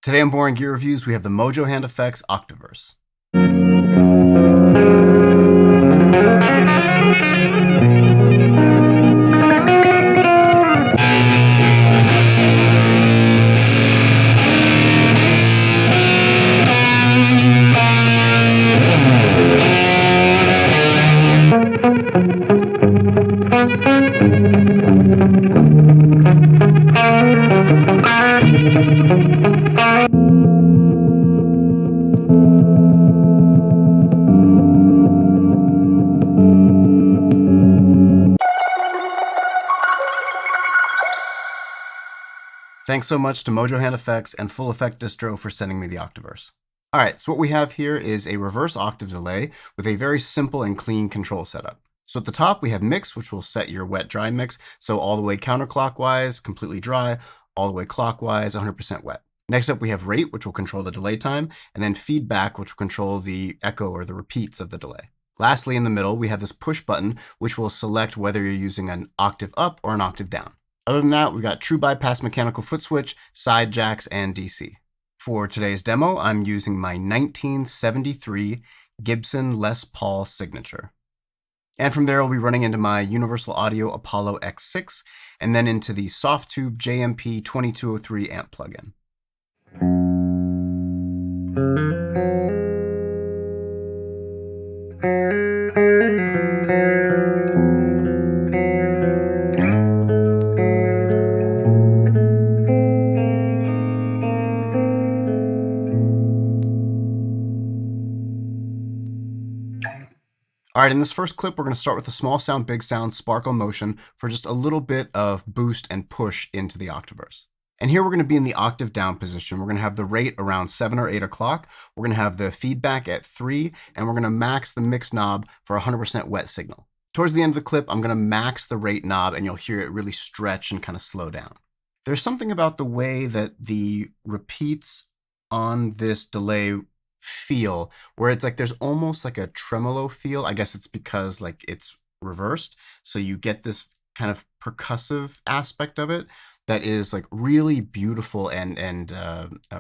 Today on Boring Gear Reviews, we have the Mojo Hand FX Octaverse. Thanks so much to Mojo Hand FX and Full Effect Distro for sending me the Octaverse. Alright, so what we have here is a reverse octave delay with a very simple and clean control setup. So at the top we have mix, which will set your wet-dry mix, so all the way counterclockwise, completely dry, all the way clockwise, 100% wet. Next up we have rate, which will control the delay time, and then feedback, which will control the echo or the repeats of the delay. Lastly, in the middle, we have this push button, which will select whether you're using an octave up or an octave down. Other than that, we've got true bypass mechanical foot switch, side jacks, and DC. For today's demo, I'm using my 1973 Gibson Les Paul Signature. And from there, I'll be running into my Universal Audio Apollo X6, and then into the Softube JMP 2203 amp plugin. All right, in this first clip, we're going to start with the Smallsound Bigsound Sparkle Motion for just a little bit of boost and push into the Octaverse. And here we're going to be in the octave down position. We're going to have the rate around 7 or 8 o'clock. We're going to have the feedback at 3, and we're going to max the mix knob for 100% wet signal. Towards the end of the clip, I'm going to max the rate knob, and you'll hear it really stretch and kind of slow down. There's something about the way that the repeats on this delay feel where it's like there's almost like a tremolo feel. I guess it's because like it's reversed, so you get this kind of percussive aspect of it that is like really beautiful and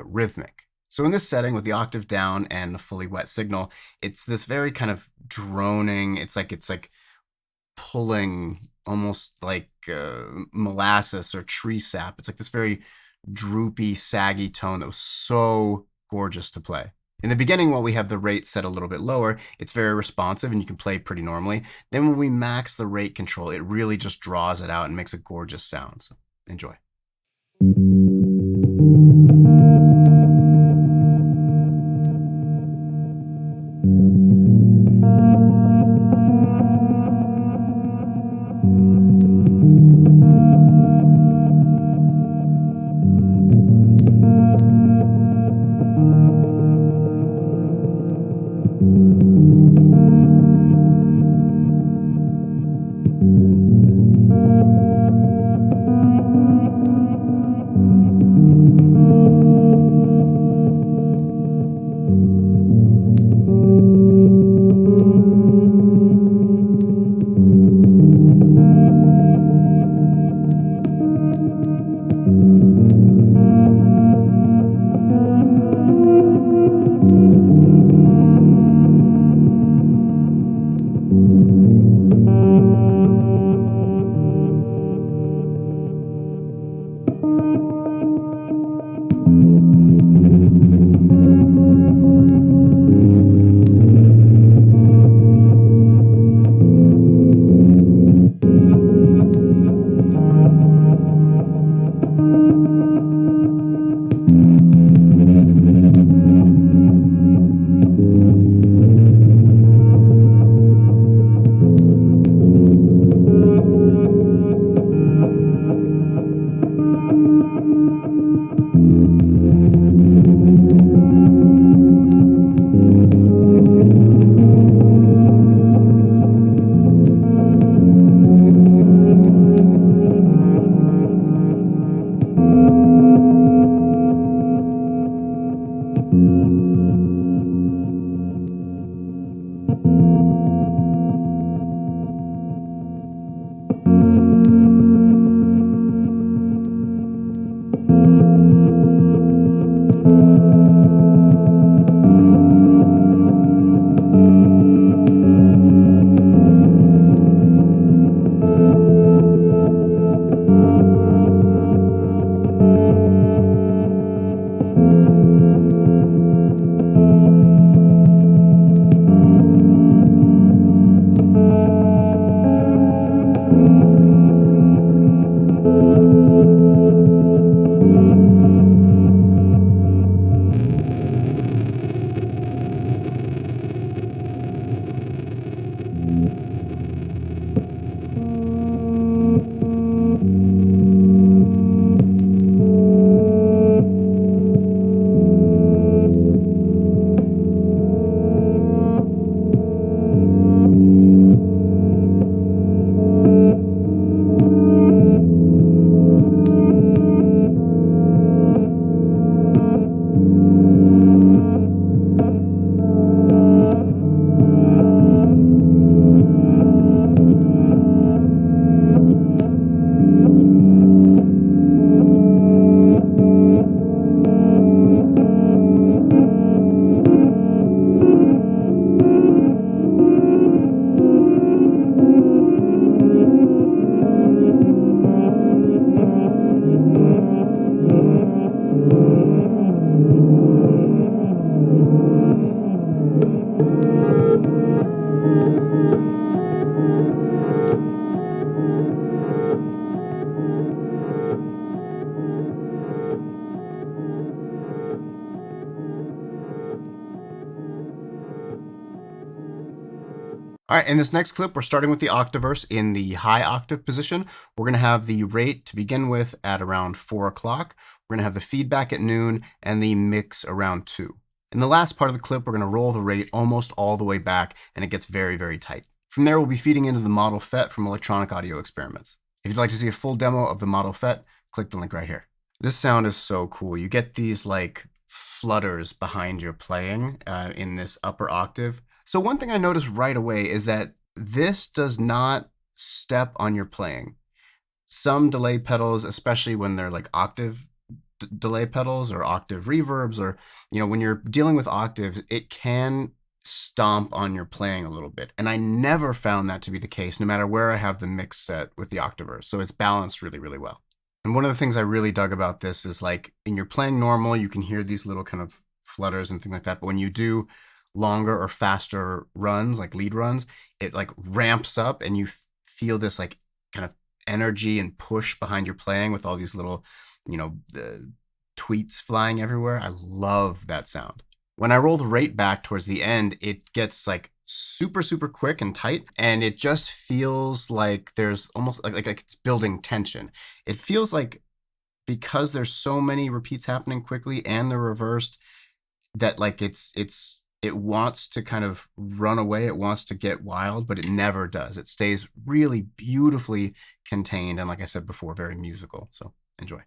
rhythmic. So in this setting with the octave down and a fully wet signal, it's this very kind of droning, it's like pulling almost like molasses or tree sap. It's like this very droopy, saggy tone that was so gorgeous to play. In the beginning, while we have the rate set a little bit lower, it's very responsive and you can play pretty normally. Then when we max the rate control, it really just draws it out and makes a gorgeous sound. So enjoy. All right, in this next clip, we're starting with the Octaverse in the high octave position. We're going to have the rate to begin with at around 4 o'clock. We're going to have the feedback at noon and the mix around 2. In the last part of the clip, we're going to roll the rate almost all the way back, and it gets very, very tight. From there, we'll be feeding into the model FET from Electronic Audio Experiments. If you'd like to see a full demo of the model FET, click the link right here. This sound is so cool. You get these like flutters behind your playing in this upper octave. So one thing I noticed right away is that this does not step on your playing. Some delay pedals, especially when they're like octave delay pedals or octave reverbs, or when you're dealing with octaves, it can stomp on your playing a little bit. And I never found that to be the case, no matter where I have the mix set with the Octaverse. So it's balanced really, really well. And one of the things I really dug about this is like in your playing normal, you can hear these little kind of flutters and things like that. But when you do longer or faster runs, like lead runs, it like ramps up and you feel this like kind of energy and push behind your playing with all these little, tweets flying everywhere. I love that sound. When I roll the rate back towards the end, it gets like super, super quick and tight. And it just feels like there's almost like it's building tension. It feels like because there's so many repeats happening quickly and they're reversed, that like it wants to kind of run away. It wants to get wild, but it never does. It stays really beautifully contained. And like I said before, very musical. So enjoy.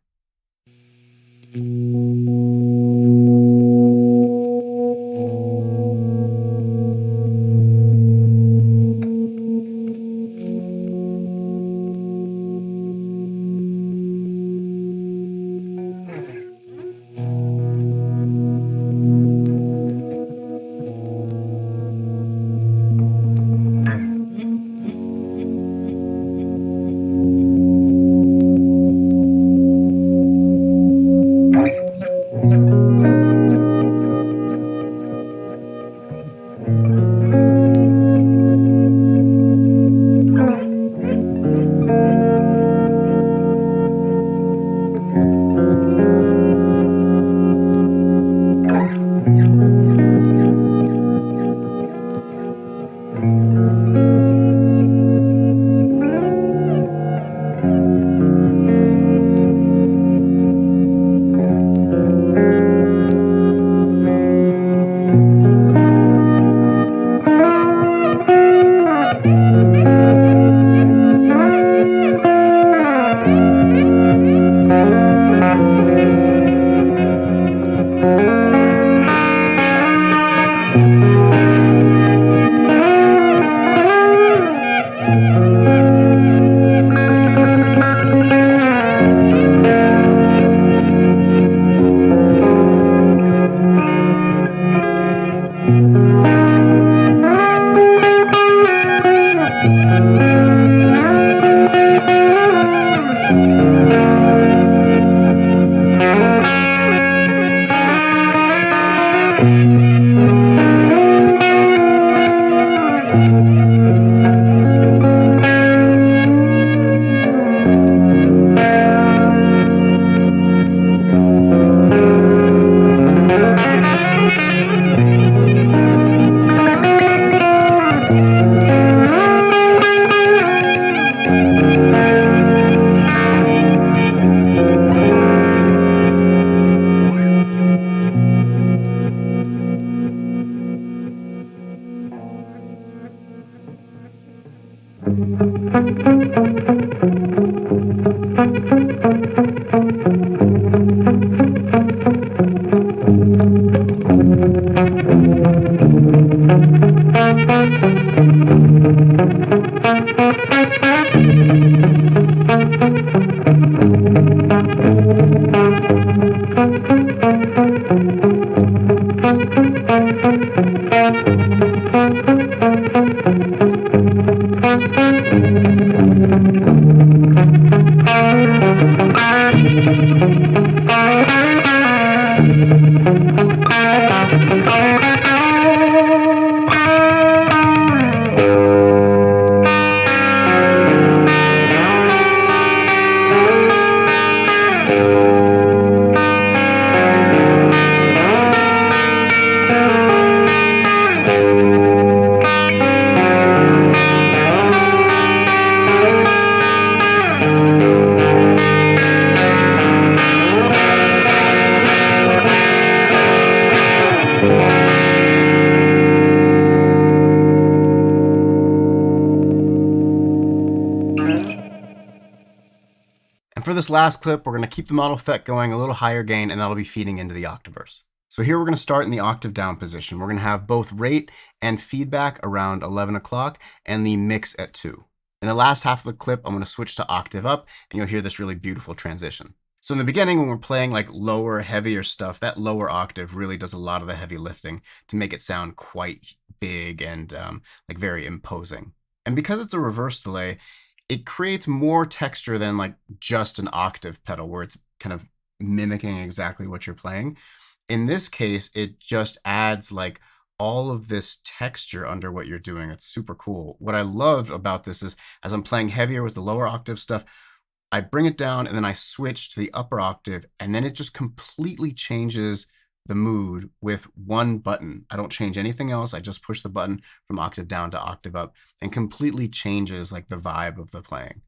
And for this last clip, we're going to keep the model effect going a little higher gain, and that'll be feeding into the Octaverse. So here we're going to start in the octave down position. We're going to have both rate and feedback around 11 o'clock and the mix at 2. In the last half of the clip, I'm going to switch to octave up, and you'll hear this really beautiful transition. So in the beginning, when we're playing like lower, heavier stuff, that lower octave really does a lot of the heavy lifting to make it sound quite big and like very imposing. And because it's a reverse delay, it creates more texture than like just an octave pedal where it's kind of mimicking exactly what you're playing. In this case, it just adds like all of this texture under what you're doing. It's super cool. What I love about this is as I'm playing heavier with the lower octave stuff, I bring it down and then I switch to the upper octave, and then it just completely changes the mood with one button. I don't change anything else. I just push the button from octave down to octave up and completely changes like the vibe of the playing.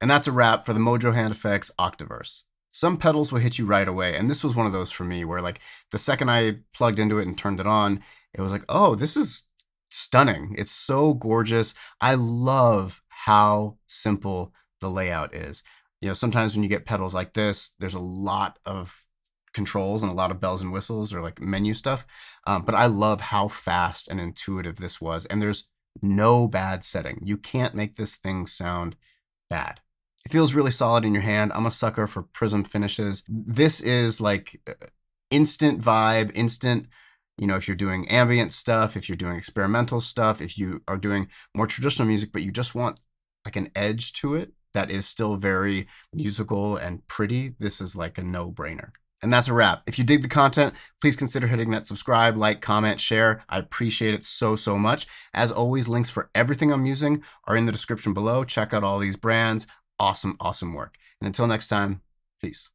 And that's a wrap for the Mojo Hand FX Octaverse. Some pedals will hit you right away, and this was one of those for me where like the second I plugged into it and turned it on, it was like, oh, this is stunning. It's so gorgeous. I love how simple the layout is. You know, sometimes when you get pedals like this, there's a lot of controls and a lot of bells and whistles or like menu stuff. But I love how fast and intuitive this was. And there's no bad setting. You can't make this thing sound bad. It feels really solid in your hand. I'm a sucker for prism finishes. This is like instant vibe, instant, you know, if you're doing ambient stuff, if you're doing experimental stuff, if you are doing more traditional music, but you just want like an edge to it that is still very musical and pretty, this is like a no-brainer. And that's a wrap. If you dig the content, please consider hitting that subscribe, like, comment, share. I appreciate it so, so much. As always, links for everything I'm using are in the description below. Check out all these brands. Awesome, awesome work. And until next time, peace.